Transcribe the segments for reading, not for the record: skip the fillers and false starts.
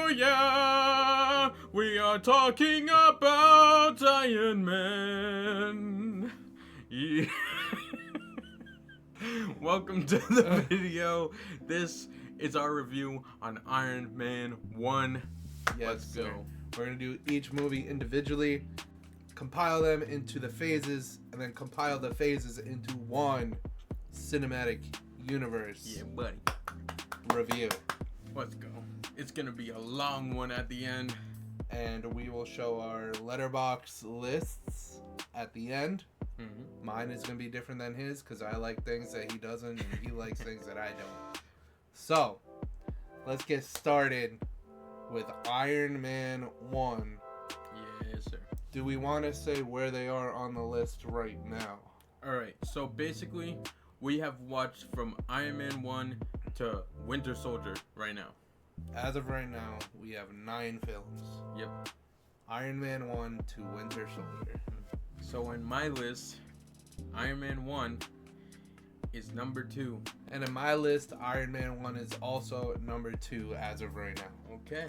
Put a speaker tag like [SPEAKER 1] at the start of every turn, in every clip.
[SPEAKER 1] Oh yeah, we are talking about Iron Man. Yeah. Welcome to the video. This is our review on Iron Man 1.
[SPEAKER 2] Yes,
[SPEAKER 1] Let's go.
[SPEAKER 2] sir. We're going to do each movie individually, compile them into the phases, and then compile the phases into one cinematic universe
[SPEAKER 1] Yeah, buddy.
[SPEAKER 2] review.
[SPEAKER 1] Let's go. It's gonna be a long one at the end.
[SPEAKER 2] And we will show our letterbox lists at the end.
[SPEAKER 1] Mm-hmm.
[SPEAKER 2] Mine is going to be different than his because I like things that he doesn't and he likes things that I don't. So, let's get started with Iron Man 1.
[SPEAKER 1] Yes, sir.
[SPEAKER 2] Do we want to say where they are on the list right now?
[SPEAKER 1] Alright, so basically, we have watched from Iron Man 1 to Winter Soldier right now.
[SPEAKER 2] As of right now, we have 9 films.
[SPEAKER 1] Yep.
[SPEAKER 2] Iron Man 1 to Winter Soldier.
[SPEAKER 1] So in my list, Iron Man 1 is number 2.
[SPEAKER 2] And in my list, Iron Man 1 is also number 2 as of right now.
[SPEAKER 1] Okay.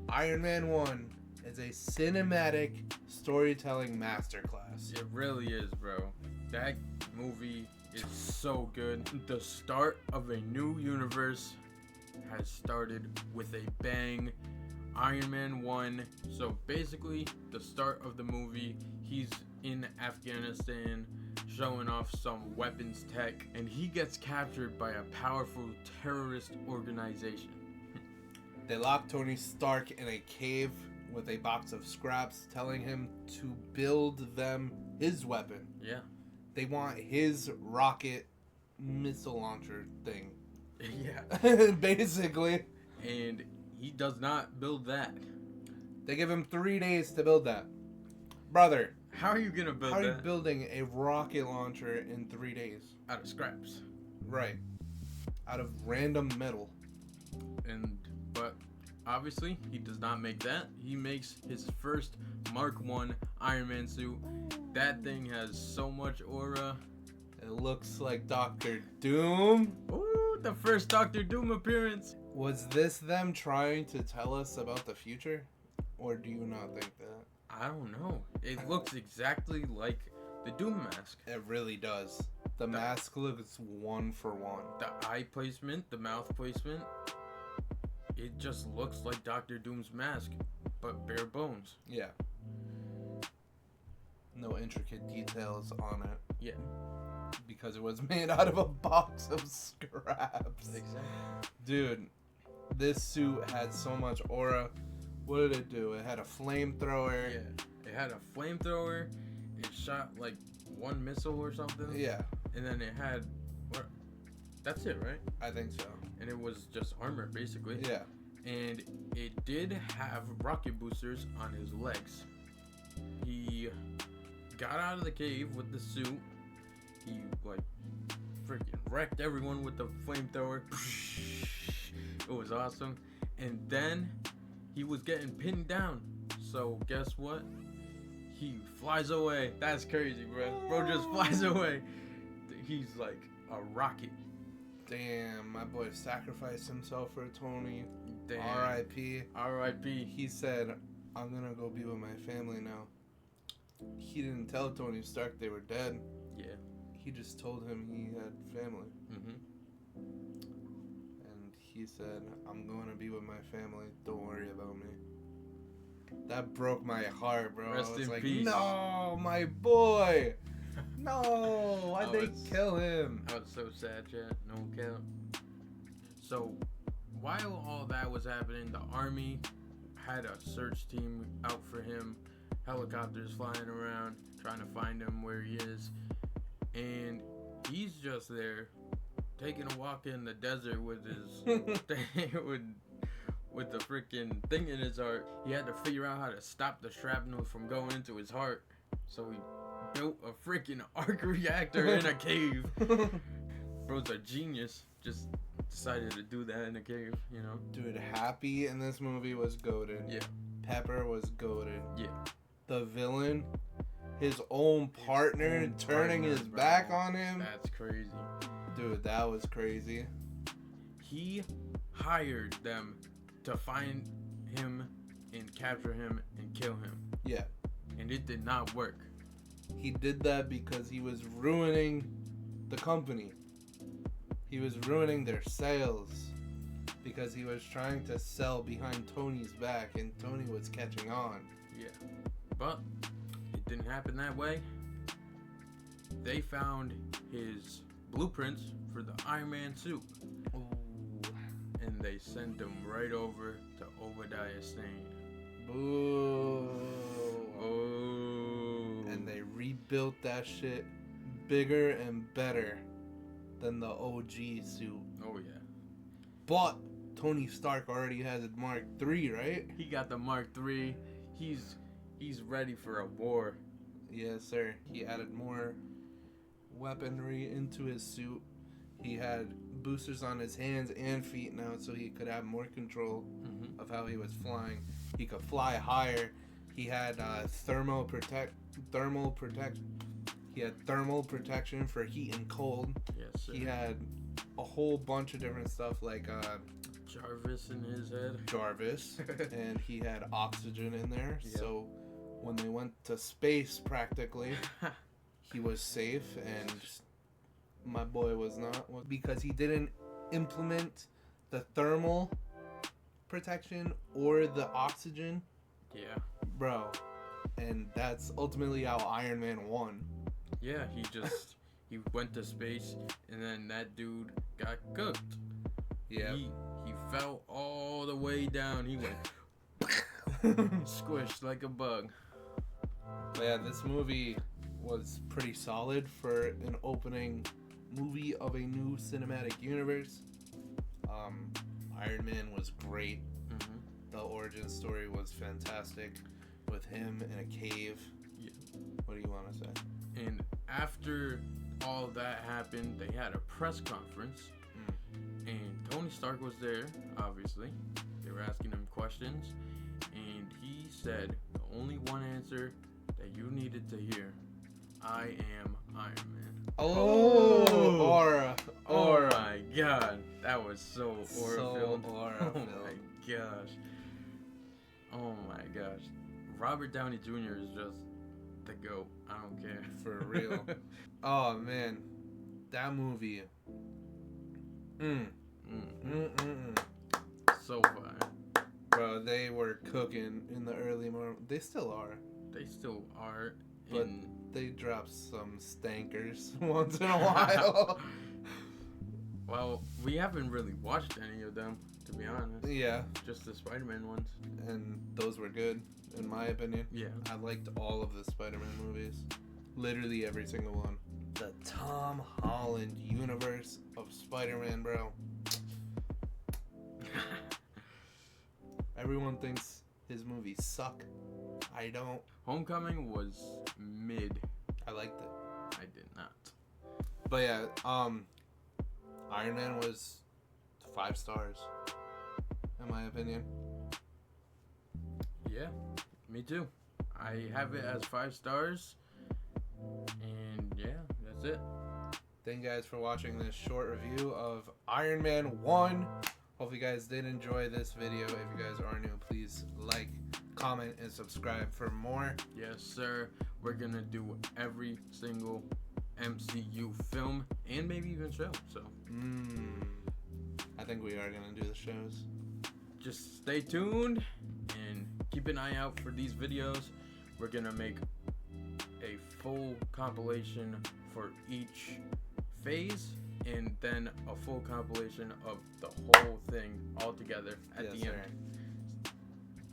[SPEAKER 2] Iron Man 1 is a cinematic storytelling masterclass.
[SPEAKER 1] It really is, bro. That movie is so good. The start of a new universe has started with a bang. Iron Man 1. So basically, the start of the movie, he's in Afghanistan showing off some weapons tech, and he gets captured by a powerful terrorist organization.
[SPEAKER 2] They lock Tony Stark in a cave with a box of scraps, telling him to build them his weapon.
[SPEAKER 1] Yeah.
[SPEAKER 2] They want his rocket missile launcher thing.
[SPEAKER 1] Yeah.
[SPEAKER 2] Basically.
[SPEAKER 1] And he does not build that.
[SPEAKER 2] They give him 3 days to build that. Brother,
[SPEAKER 1] How are you gonna build
[SPEAKER 2] how are you
[SPEAKER 1] that?
[SPEAKER 2] building a rocket launcher in 3 days?
[SPEAKER 1] Out of scraps.
[SPEAKER 2] Right. Out of random metal.
[SPEAKER 1] But obviously he does not make that. He makes his first Mark 1 Iron Man suit. That thing has so much aura.
[SPEAKER 2] It looks like Doctor Doom.
[SPEAKER 1] Ooh, the first Doctor Doom appearance.
[SPEAKER 2] Was this them trying to tell us about the future? Or do you not think that?
[SPEAKER 1] I don't know. It looks exactly like the Doom mask.
[SPEAKER 2] It really does. The mask looks one for one.
[SPEAKER 1] The eye placement, the mouth placement. It just looks like Doctor Doom's mask, but bare bones.
[SPEAKER 2] Yeah. No intricate details on it.
[SPEAKER 1] Yeah.
[SPEAKER 2] Because it was made out of a box of scraps.
[SPEAKER 1] Exactly.
[SPEAKER 2] Dude, this suit had so much aura. What did it do? It had a flamethrower.
[SPEAKER 1] Yeah. It had a flamethrower. It shot like one missile or something.
[SPEAKER 2] Yeah,
[SPEAKER 1] And then it had, that's it, right?
[SPEAKER 2] I think so.
[SPEAKER 1] And it was just armor, basically.
[SPEAKER 2] Yeah.
[SPEAKER 1] And it did have rocket boosters on his legs. He got out of the cave with the suit. He, like, freaking wrecked everyone with the flamethrower. It was awesome. And then he was getting pinned down. So, guess what? He flies away. That's crazy, bro. Bro just flies away. He's like a rocket.
[SPEAKER 2] Damn, my boy sacrificed himself for Tony.
[SPEAKER 1] Damn.
[SPEAKER 2] R.I.P.
[SPEAKER 1] R.I.P.
[SPEAKER 2] He said, I'm gonna go be with my family now. He didn't tell Tony Stark they were dead.
[SPEAKER 1] Yeah.
[SPEAKER 2] He just told him he had family.
[SPEAKER 1] Mm-hmm.
[SPEAKER 2] And he said, I'm going to be with my family. Don't worry about me. That broke my heart, bro.
[SPEAKER 1] Rest
[SPEAKER 2] I was
[SPEAKER 1] in
[SPEAKER 2] like,
[SPEAKER 1] peace.
[SPEAKER 2] no, my boy. No, why'd
[SPEAKER 1] Oh,
[SPEAKER 2] they
[SPEAKER 1] it's-
[SPEAKER 2] kill him?
[SPEAKER 1] I was so sad, chat. No cap. So, while all that was happening, the army had a search team out for him. Helicopters flying around, trying to find him where he is. And he's just there, taking a walk in the desert with his with the freaking thing in his heart. He had to figure out how to stop the shrapnel from going into his heart. So he built a freaking arc reactor in a cave. Bro's a genius. Just decided to do that in a cave, you know?
[SPEAKER 2] Dude, Happy in this movie was goated.
[SPEAKER 1] Yeah.
[SPEAKER 2] Pepper was goated.
[SPEAKER 1] Yeah.
[SPEAKER 2] The villain, his own partner
[SPEAKER 1] own
[SPEAKER 2] turning
[SPEAKER 1] partner,
[SPEAKER 2] his
[SPEAKER 1] bro.
[SPEAKER 2] back on him.
[SPEAKER 1] That's crazy.
[SPEAKER 2] Dude, that was crazy.
[SPEAKER 1] He hired them to find him and capture him and kill him.
[SPEAKER 2] Yeah.
[SPEAKER 1] And it did not work.
[SPEAKER 2] He did that because he was ruining the company. He was ruining their sales because he was trying to sell behind Tony's back, and Tony was catching on.
[SPEAKER 1] Yeah. But it didn't happen that way. They found his blueprints for the Iron Man suit.
[SPEAKER 2] Ooh.
[SPEAKER 1] And they sent him right over to Obadiah Stane.
[SPEAKER 2] Boo.
[SPEAKER 1] Oh.
[SPEAKER 2] And they rebuilt that shit bigger and better than the OG suit.
[SPEAKER 1] Oh, yeah.
[SPEAKER 2] But Tony Stark already has a Mark III, right?
[SPEAKER 1] He got the Mark III. He's ready for a war.
[SPEAKER 2] Yes, sir. He added more weaponry into his suit. He had boosters on his hands and feet now, so he could have more control of how he was flying. He could fly higher. He had thermal protection for heat and cold.
[SPEAKER 1] Yes, sir.
[SPEAKER 2] He had a whole bunch of different stuff like
[SPEAKER 1] Jarvis in his head.
[SPEAKER 2] Jarvis, and he had oxygen in there.
[SPEAKER 1] Yep.
[SPEAKER 2] So when they went to space, practically, he was safe, and my boy was not, because he didn't implement the thermal protection or the oxygen.
[SPEAKER 1] Yeah.
[SPEAKER 2] Bro. And that's ultimately how Iron Man won.
[SPEAKER 1] Yeah, he went to space, and then that dude got cooked.
[SPEAKER 2] Yeah.
[SPEAKER 1] He fell all the way down. He went squished like a bug.
[SPEAKER 2] But yeah, this movie was pretty solid for an opening movie of a new cinematic universe. Iron Man was great.
[SPEAKER 1] Mm-hmm.
[SPEAKER 2] The origin story was fantastic with him in a cave.
[SPEAKER 1] Yeah.
[SPEAKER 2] What do you want to say?
[SPEAKER 1] And after all that happened, they had a press conference. And Tony Stark was there, obviously. They were asking him questions. And he said the only one answer that you needed to hear: I am Iron Man.
[SPEAKER 2] Oh, aura.
[SPEAKER 1] Oh my god. That was so aura-filled.
[SPEAKER 2] So
[SPEAKER 1] Oh
[SPEAKER 2] aura-filled.
[SPEAKER 1] my gosh. Oh my gosh. Robert Downey Jr. is just the GOAT. I don't care.
[SPEAKER 2] For real. Oh, man. That movie.
[SPEAKER 1] So fun.
[SPEAKER 2] Bro, they were cooking in the early morning. They still are.
[SPEAKER 1] They still are.
[SPEAKER 2] But they drop some stankers once in a while.
[SPEAKER 1] Well, we haven't really watched any of them, to be honest.
[SPEAKER 2] Yeah.
[SPEAKER 1] Just the Spider-Man ones.
[SPEAKER 2] And those were good, in my opinion.
[SPEAKER 1] Yeah.
[SPEAKER 2] I liked all of the Spider-Man movies. Literally every single one. The Tom Holland universe of Spider-Man, bro. Everyone thinks his movies suck. I don't.
[SPEAKER 1] Homecoming was mid.
[SPEAKER 2] I liked it.
[SPEAKER 1] I did not.
[SPEAKER 2] But yeah, Iron Man was 5 stars, in my opinion.
[SPEAKER 1] Yeah, me too. I have it as 5 stars. And yeah, that's it.
[SPEAKER 2] Thank you guys for watching this short review of Iron Man 1. Hope you guys did enjoy this video. If you guys are new, please like, comment, and subscribe for more.
[SPEAKER 1] Yes, sir. We're gonna do every single MCU film and maybe even show. So
[SPEAKER 2] I think we are gonna do the shows.
[SPEAKER 1] just stay tuned and keep an eye out for these videos. We're gonna make a full compilation for each phase, and then a full compilation of the whole thing all together at the end.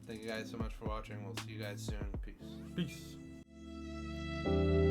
[SPEAKER 2] Thank you guys so much for watching. We'll see you guys soon. Peace.
[SPEAKER 1] Peace.